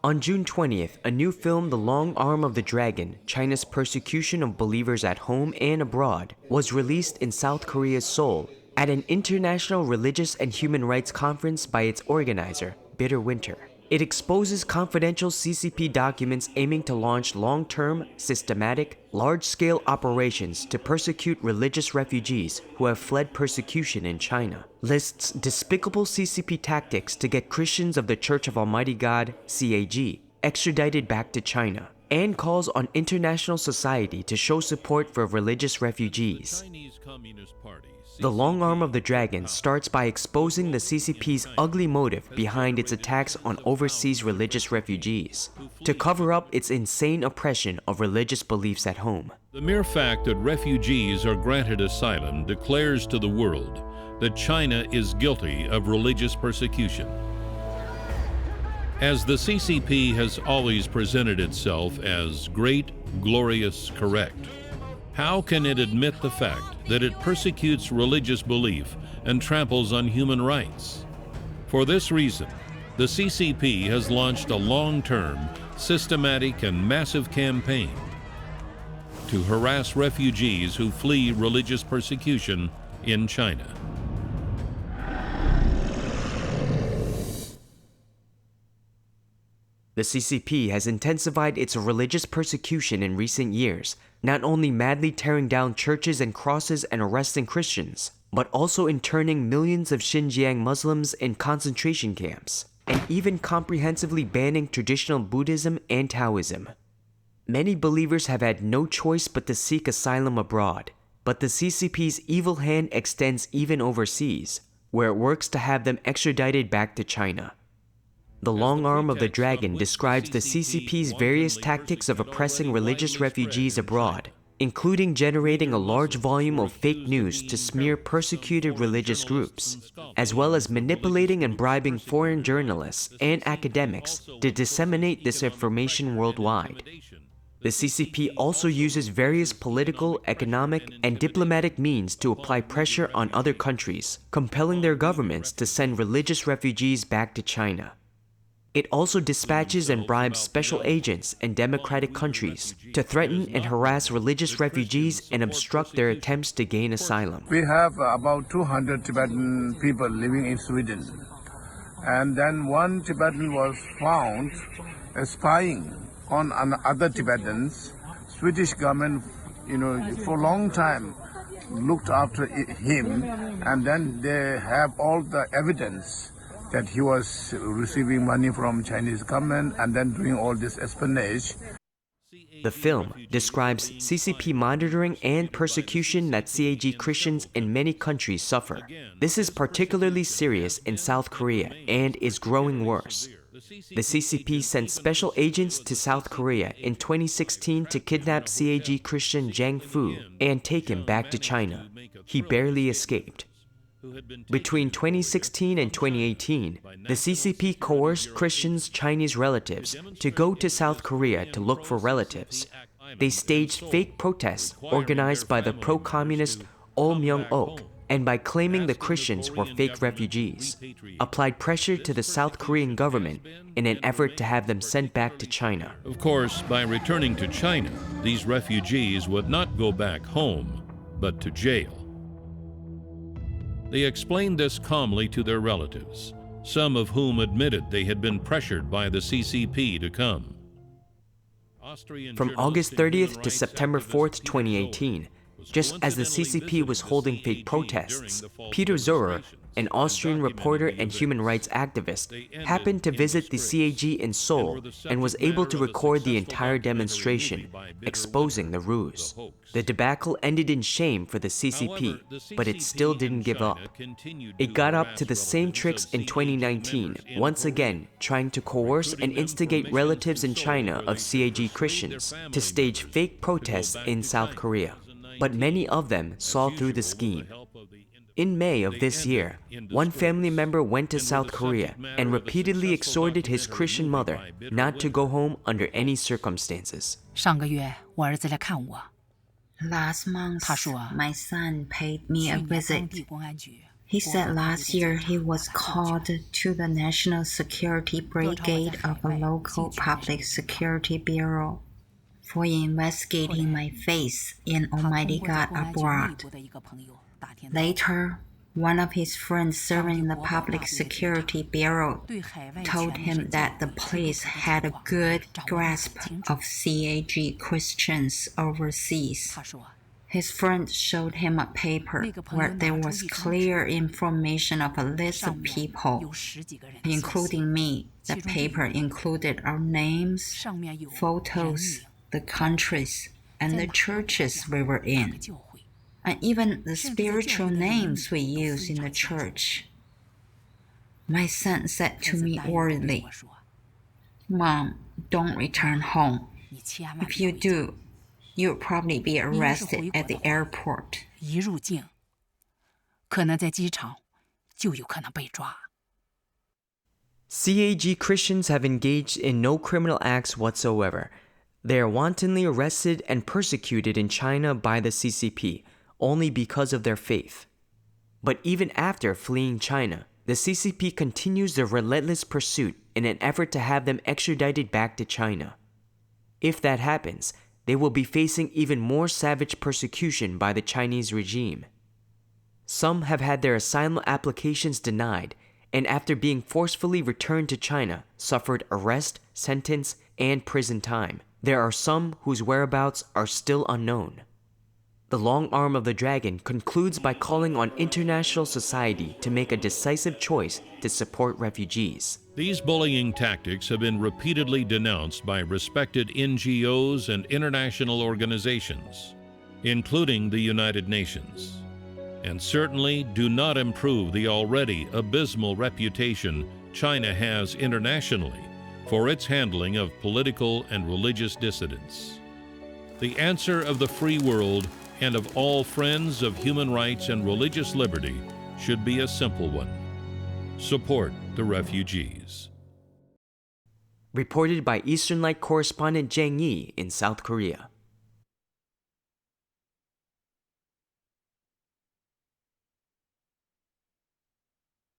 On June 20th, a new film, The Long Arm of the Dragon, China's Persecution of Believers at Home and Abroad, was released in South Korea's Seoul at an international religious and human rights conference by its organizer, Bitter Winter. It exposes confidential CCP documents aiming to launch long-term, systematic, large-scale operations to persecute religious refugees who have fled persecution in China, lists despicable CCP tactics to get Christians of the Church of Almighty God, CAG, extradited back to China, and calls on international society to show support for religious refugees. The Long Arm of the Dragon starts by exposing the CCP's ugly motive behind its attacks on overseas religious refugees, to cover up its insane oppression of religious beliefs at home. The mere fact that refugees are granted asylum declares to the world that China is guilty of religious persecution. As the CCP has always presented itself as great, glorious, correct, how can it admit the fact that it persecutes religious belief and tramples on human rights? For this reason, the CCP has launched a long-term, systematic, and massive campaign to harass refugees who flee religious persecution in China. The CCP has intensified its religious persecution in recent years, not only madly tearing down churches and crosses and arresting Christians, but also interning millions of Xinjiang Muslims in concentration camps, and even comprehensively banning traditional Buddhism and Taoism. Many believers have had no choice but to seek asylum abroad, but the CCP's evil hand extends even overseas, where it works to have them extradited back to China. The Long Arm of the Dragon describes the CCP's various tactics of oppressing religious refugees abroad, including generating a large volume of fake news to smear persecuted religious groups, as well as manipulating and bribing foreign journalists and academics to disseminate this information worldwide. The CCP also uses various political, economic, and diplomatic means to apply pressure on other countries, compelling their governments to send religious refugees back to China. It also dispatches and bribes special agents in democratic countries to threaten and harass religious refugees and obstruct their attempts to gain asylum. We have about 200 Tibetan people living in Sweden. And then one Tibetan was found spying on other Tibetans. Swedish government, for a long time looked after him, and then they have all the evidence that he was receiving money from Chinese government and then doing all this espionage. The film describes CCP monitoring and persecution that CAG Christians in many countries suffer. This is particularly serious in South Korea and is growing worse. The CCP sent special agents to South Korea in 2016 to kidnap CAG Christian Zhang Fu and take him back to China. He barely escaped. Between 2016 and 2018, the CCP coerced Christians' Chinese relatives to go to South Korea to look for relatives. They staged fake protests organized by the pro-communist Oh Myung-ok, and by claiming the Christians were fake refugees, applied pressure to the South Korean government in an effort to have them sent back to China. Of course, by returning to China, these refugees would not go back home, but to jail. They explained this calmly to their relatives, some of whom admitted they had been pressured by the CCP to come. From August 30th to September 4th, 2018, just as the CCP was holding fake protests, Peter Zurer, an Austrian reporter and human rights activist, happened to visit the CAG in Seoul and was able to record the entire demonstration, exposing the ruse. The debacle ended in shame for the CCP, but it still didn't give up. It got up to the same tricks in 2019, once again trying to coerce and instigate relatives in China of CAG Christians to stage fake protests in South Korea. But many of them saw through the scheme. In May of this year, one family member went to South Korea and repeatedly exhorted his Christian mother not to go home under any circumstances. Last month, my son paid me a visit. He said last year he was called to the National Security Brigade of a local public security bureau for investigating my faith in Almighty God abroad. Later, one of his friends serving in the Public Security Bureau told him that the police had a good grasp of CAG Christians overseas. His friend showed him a paper where there was clear information of a list of people, including me. The paper included our names, photos, the countries, and the churches we were in, and even the spiritual names we use in the church. My son said to me worriedly, "Mom, don't return home. If you do, you'll probably be arrested at the airport." CAG Christians have engaged in no criminal acts whatsoever. They are wantonly arrested and persecuted in China by the CCP only because of their faith. But even after fleeing China, the CCP continues their relentless pursuit in an effort to have them extradited back to China. If that happens, they will be facing even more savage persecution by the Chinese regime. Some have had their asylum applications denied, and after being forcefully returned to China, suffered arrest, sentence, and prison time. There are some whose whereabouts are still unknown. The long arm of the dragon concludes by calling on international society to make a decisive choice to support refugees. These bullying tactics have been repeatedly denounced by respected NGOs and international organizations, including the United Nations, and certainly do not improve the already abysmal reputation China has internationally for its handling of political and religious dissidents. The answer of the free world and of all friends of human rights and religious liberty should be a simple one: support the refugees. Reported by Eastern Light correspondent Jang Yi in South Korea.